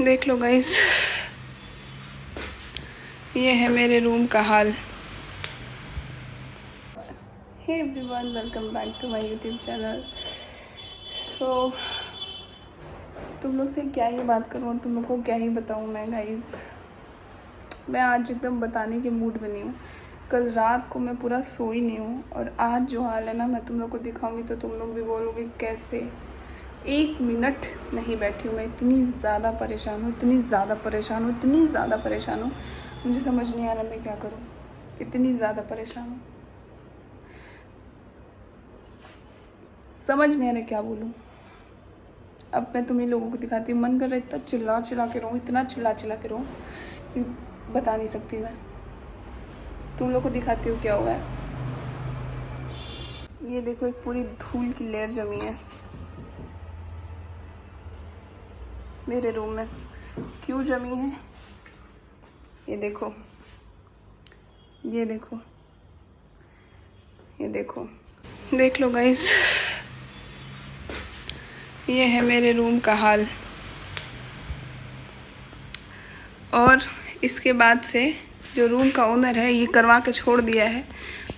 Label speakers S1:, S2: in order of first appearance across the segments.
S1: देख लो गाइस, ये है मेरे रूम का हाल। Hey everyone, welcome back to my YouTube channel. So तुम लोग से क्या ही बात करूँ और तुम लोग को क्या ही बताऊँ मैं गाइस। मैं आज एकदम बताने के मूड में नहीं हूँ। कल रात को मैं पूरा सोई नहीं हूँ और आज जो हाल है ना, मैं तुम लोग को दिखाऊंगी तो तुम लोग भी बोलोगे कैसे। 1 मिनट नहीं बैठी हूँ मैं, इतनी ज़्यादा परेशान हूँ, इतनी ज़्यादा परेशान हूँ, इतनी ज़्यादा परेशान हूँ। मुझे समझ नहीं आ रहा मैं क्या करूँ, इतनी ज़्यादा परेशान हूँ, समझ नहीं आ रहा क्या बोलूँ। अब मैं तुम्हें लोगों को दिखाती हूँ। मन कर रहा है इतना चिल्ला चिल्ला के रहूँ, इतना चिल्ला चिल्ला के रहूँ कि बता नहीं सकती मैं। तुम लोग को दिखाती हूँ क्या हुआ है। ये देखो, एक पूरी धूल की लेयर जमी है मेरे रूम में। क्यों जमी है ये देखो, ये देखो, ये देखो, देख लो गाइस, ये है मेरे रूम का हाल। और इसके बाद से जो रूम का ओनर है ये करवा के छोड़ दिया है।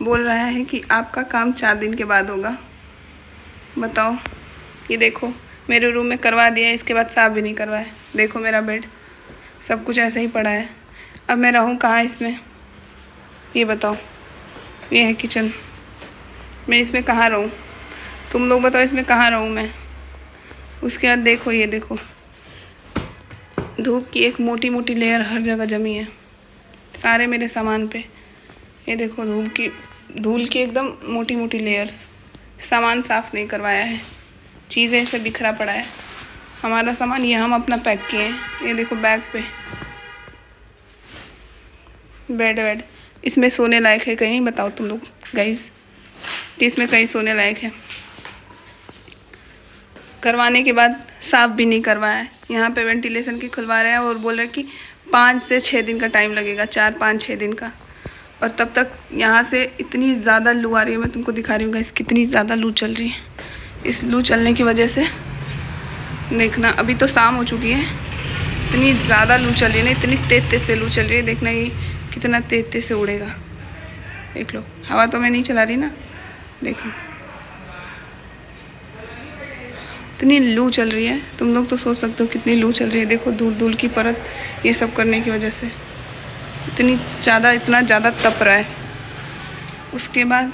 S1: बोल रहा है कि आपका काम 4 दिन के बाद होगा। बताओ, ये देखो मेरे रूम में करवा दिया है, इसके बाद साफ भी नहीं करवाया। देखो मेरा बेड, सब कुछ ऐसा ही पड़ा है। अब मैं रहूँ कहाँ इसमें, ये बताओ। ये है किचन, मैं इसमें कहाँ रहूँ? तुम लोग बताओ, इसमें कहाँ रहूँ मैं? उसके बाद देखो, ये देखो, धूप की एक मोटी मोटी लेयर हर जगह जमी है, सारे मेरे सामान पे। ये देखो धूल की एकदम मोटी मोटी लेयर्स। सामान साफ़ नहीं करवाया है, चीज़ें से बिखरा पड़ा है हमारा सामान। ये हम अपना पैक किए हैं। ये देखो बैग पे बेड, इसमें सोने लायक है कहीं? बताओ तुम लोग गाइस कि इसमें कहीं सोने लायक है? करवाने के बाद साफ़ भी नहीं करवाया है। यहाँ पे वेंटिलेशन की खुलवा रहे हैं और बोल रहे हैं कि 5 से 6 दिन का टाइम लगेगा, 4, 5, 6 दिन का। और तब तक यहाँ से इतनी ज़्यादा लू आ रही है, मैं तुमको दिखा रही हूँ गाइस कितनी ज़्यादा लू चल रही है। इस लू चलने की वजह से देखना, अभी तो शाम हो चुकी है, इतनी ज़्यादा लू चल रही है ना, इतनी तेज़ से लू चल रही है। देखना ये कितना तेज़ से उड़ेगा। देख लो, हवा तो मैं नहीं चला रही ना, देखो इतनी लू चल रही है। तुम लोग तो सोच सकते हो कितनी लू चल रही है। देखो धूल की परत, ये सब करने की वजह से इतना ज़्यादा तप रहा है। उसके बाद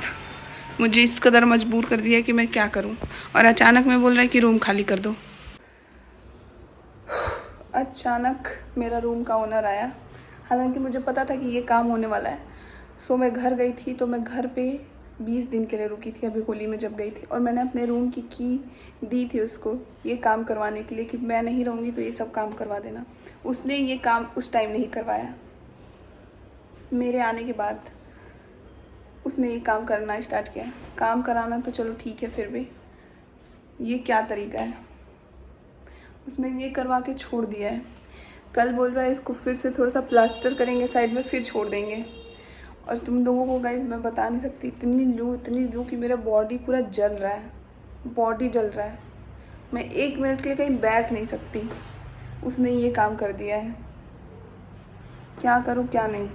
S1: मुझे इस कदर मजबूर कर दिया कि मैं क्या करूं। और अचानक में बोल रहा है कि रूम खाली कर दो। अचानक मेरा रूम का ओनर आया, हालांकि मुझे पता था कि ये काम होने वाला है। सो मैं घर गई थी, तो मैं घर पे 20 दिन के लिए रुकी थी, अभी होली में जब गई थी। और मैंने अपने रूम की दी थी उसको ये काम करवाने के लिए कि मैं नहीं रहूँगी तो ये सब काम करवा देना। उसने ये काम उस टाइम नहीं करवाया। मेरे आने के बाद उसने ये काम करना स्टार्ट किया। काम कराना तो चलो ठीक है, फिर भी ये क्या तरीका है? उसने ये करवा के छोड़ दिया है। कल बोल रहा है इसको फिर से थोड़ा सा प्लास्टर करेंगे साइड में, फिर छोड़ देंगे। और तुम लोगों को गाइस मैं बता नहीं सकती, इतनी लू कि मेरा बॉडी पूरा जल रहा है, बॉडी जल रहा है। मैं 1 मिनट के लिए कहीं बैठ नहीं सकती। उसने ये काम कर दिया है, क्या करूँ क्या नहीं,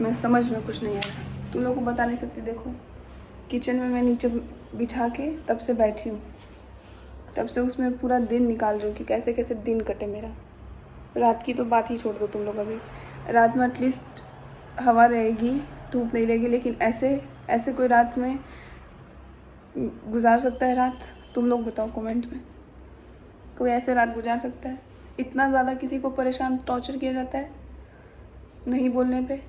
S1: मैं समझ में कुछ नहीं आ रहा। तुम लोगों को बता नहीं सकती। देखो किचन में मैं नीचे बिछा के तब से बैठी हूँ, तब से उसमें पूरा दिन निकाल रही हूँ कि कैसे कैसे दिन कटे मेरा। रात की तो बात ही छोड़ दो तुम लोग। अभी रात में एटलीस्ट हवा रहेगी, धूप नहीं रहेगी, लेकिन ऐसे कोई रात में गुजार सकता है रात? तुम लोग बताओ कमेंट में, कोई ऐसे रात गुजार सकता है? इतना ज़्यादा किसी को परेशान टॉर्चर किया जाता है नहीं बोलने पे।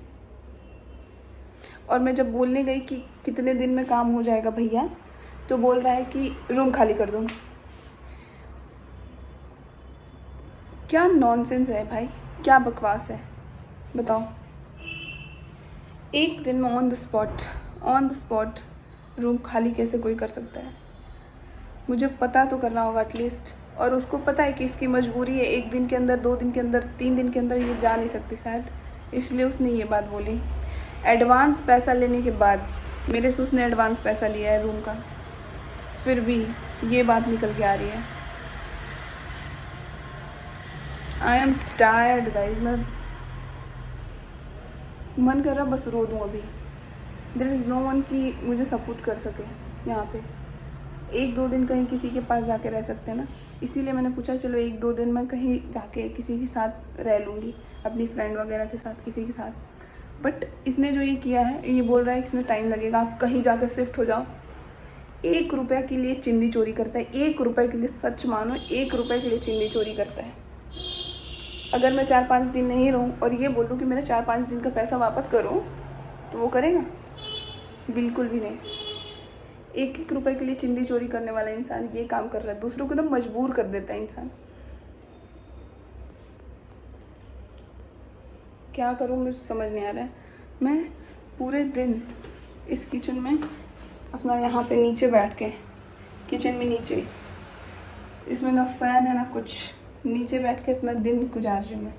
S1: और मैं जब बोलने गई कि कितने दिन में काम हो जाएगा भैया, तो बोल रहा है कि रूम खाली कर दो। क्या नॉनसेंस है भाई, क्या बकवास है, बताओ। 1 दिन में ऑन द स्पॉट रूम खाली कैसे कोई कर सकता है? मुझे पता तो करना होगा एटलीस्ट। और उसको पता है कि इसकी मजबूरी है, 1 दिन के अंदर, 2 दिन के अंदर, 3 दिन के अंदर ये जा नहीं सकती शायद, इसलिए उसने ये बात बोली। एडवांस पैसा लेने के बाद, मेरे से उसने एडवांस पैसा लिया है रूम का, फिर भी ये बात निकल के आ रही है। I am tired guys. मैं मन कर रहा बस रो दूँ अभी। देयर इज़ नो वन कि मुझे सपोर्ट कर सके यहाँ पे। 1-2 दिन कहीं किसी के पास जाके रह सकते हैं ना, इसीलिए मैंने पूछा चलो 1-2 दिन मैं कहीं जाके किसी के साथ रह लूँगी, अपनी फ्रेंड वगैरह के साथ, किसी के साथ। बट इसने जो ये किया है, ये बोल रहा है इसमें टाइम लगेगा, आप कहीं जाकर शिफ्ट हो जाओ। 1 रुपये के लिए चिंदी चोरी करता है, 1 रुपये के लिए, सच मानो 1 रुपये के लिए चिंदी चोरी करता है। अगर मैं 4-5 दिन नहीं रहूँ और ये बोलूँ कि मेरा 4-5 दिन का पैसा वापस करो, तो वो करेगा? बिल्कुल भी नहीं। 1-1 रुपये के लिए चिंदी चोरी करने वाला इंसान ये काम कर रहा है, दूसरों को तो मजबूर कर देता है इंसान। क्या करूँ मुझे समझ नहीं आ रहा है। मैं पूरे दिन इस किचन में अपना यहाँ पे नीचे बैठ के, किचन में नीचे, इसमें ना फैन है ना कुछ, नीचे बैठ के अपना दिन गुजार रही हूँ मैं।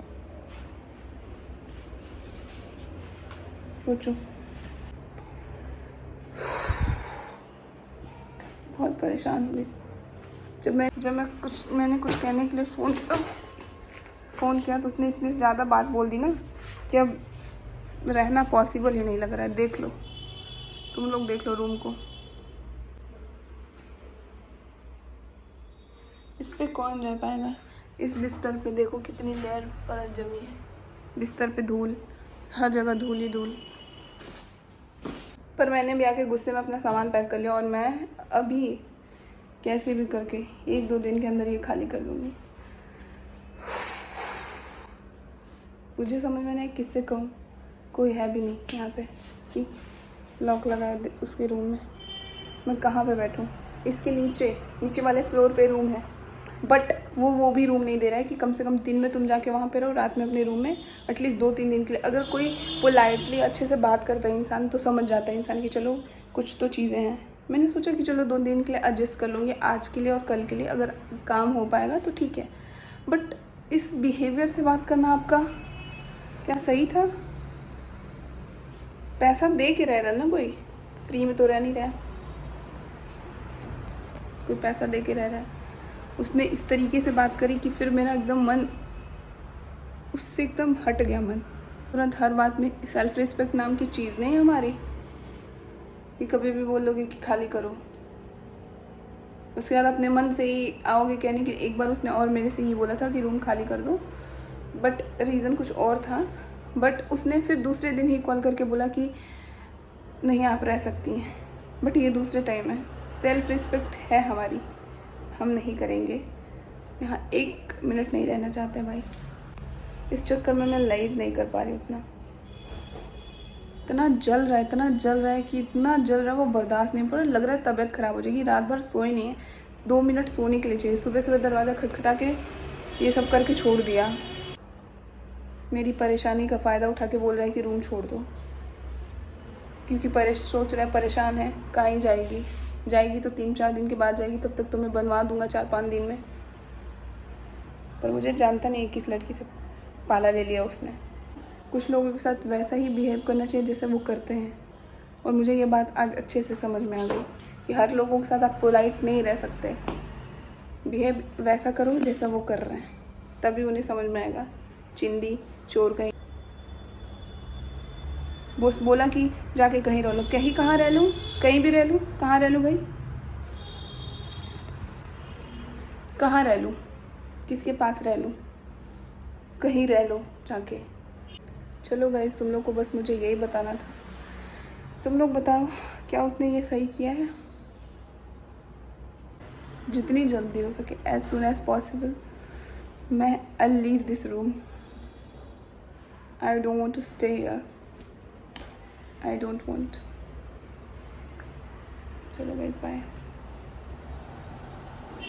S1: सोचो, बहुत परेशान हुई। मैंने कुछ कहने के लिए फ़ोन किया तो उसने इतनी ज़्यादा बात बोल दी ना कि अब रहना पॉसिबल ही नहीं लग रहा है। देख लो, तुम लोग देख लो रूम को। इस पे कौन रह पाएगा? इस बिस्तर पे देखो कितनी लेयर परत जमी है, बिस्तर पे धूल, हर जगह धूल ही धूल। पर मैंने भी आके गुस्से में अपना सामान पैक कर लिया और मैं अभी कैसे भी करके 1-2 दिन के अंदर ये खाली कर दूँगी। मुझे समझ में नहीं किससे कहूँ, कोई है भी नहीं यहाँ पे। सी, लॉक लगाया उसके रूम में, मैं कहाँ पे बैठूँ? इसके नीचे वाले फ्लोर पे रूम है, बट वो भी रूम नहीं दे रहा है कि कम से कम दिन में तुम जाके वहाँ पे रहो, रात में अपने रूम में एटलीस्ट 2-3 दिन के लिए। अगर कोई पोलाइटली अच्छे से बात करता है इंसान तो समझ जाता है इंसान कि चलो कुछ तो चीज़ें हैं। मैंने सोचा कि चलो 2 दिन के लिए एडजस्ट कर लूँगी, आज के लिए और कल के लिए, अगर काम हो पाएगा तो ठीक है। बट इस बिहेवियर से बात करना आपका क्या सही था? पैसा दे के रह रहा ना कोई, फ्री में तो रह नहीं रहा, कोई पैसा दे के रह रहा है। उसने इस तरीके से बात करी कि फिर मेरा एकदम मन उससे एकदम हट गया। मन तुरंत हर बात में सेल्फ रिस्पेक्ट नाम की चीज़ नहीं है हमारी कि कभी भी बोलोगे कि खाली करो, उसके बाद अपने मन से ही आओगे कहने कि एक बार उसने और मेरे से ये बोला था कि रूम खाली कर दो, बट रीज़न कुछ और था। बट उसने फिर दूसरे दिन ही कॉल करके बोला कि नहीं आप रह सकती हैं, बट ये दूसरे टाइम है। सेल्फ रिस्पेक्ट है हमारी, हम नहीं करेंगे। यहाँ 1 मिनट नहीं रहना चाहते भाई। इस चक्कर में मैं लाइव नहीं कर पा रही हूँ अपना। इतना जल रहा है कि इतना जल रहा है वो बर्दाश्त नहीं, पर लग रहा है तबीयत ख़राब हो जाएगी। रात भर सोई नहीं है, 2 मिनट सोने के लिए चाहिए। सुबह दरवाज़ा खटखटा के ये सब करके छोड़ दिया। मेरी परेशानी का फ़ायदा उठा के बोल रहा है कि रूम छोड़ दो, क्योंकि सोच रहा है परेशान है, कहाँ ही जाएगी तो 3-4 दिन के बाद जाएगी, तब तक तो मैं बनवा दूंगा 4-5 दिन में। पर मुझे जानता नहीं किस लड़की से पाला ले लिया उसने। कुछ लोगों के साथ वैसा ही बिहेव करना चाहिए जैसे वो करते हैं, और मुझे ये बात आज अच्छे से समझ में आ गई कि हर लोगों के साथ आप पोलाइट नहीं रह सकते। बिहेव वैसा करो जैसा वो कर रहे हैं, तभी उन्हें समझ में आएगा। चिंदी चोर कहीं बॉस बोला कि जाके कहीं रह लो, कहीं कहाँ रह लूँ? कहीं भी रह लूँ? कहाँ रह लूँ भाई? कहाँ रह लूँ? किसके पास रह लूँ? कहीं रह लो जाके। चलो गाइस, तुम लोग को बस मुझे यही बताना था। तुम लोग बताओ क्या उसने ये सही किया है? जितनी जल्दी हो सके, एज सुन एज पॉसिबल, मैं I leave this room. I don't want to stay here, I don't want. चलो गाइस, बाय।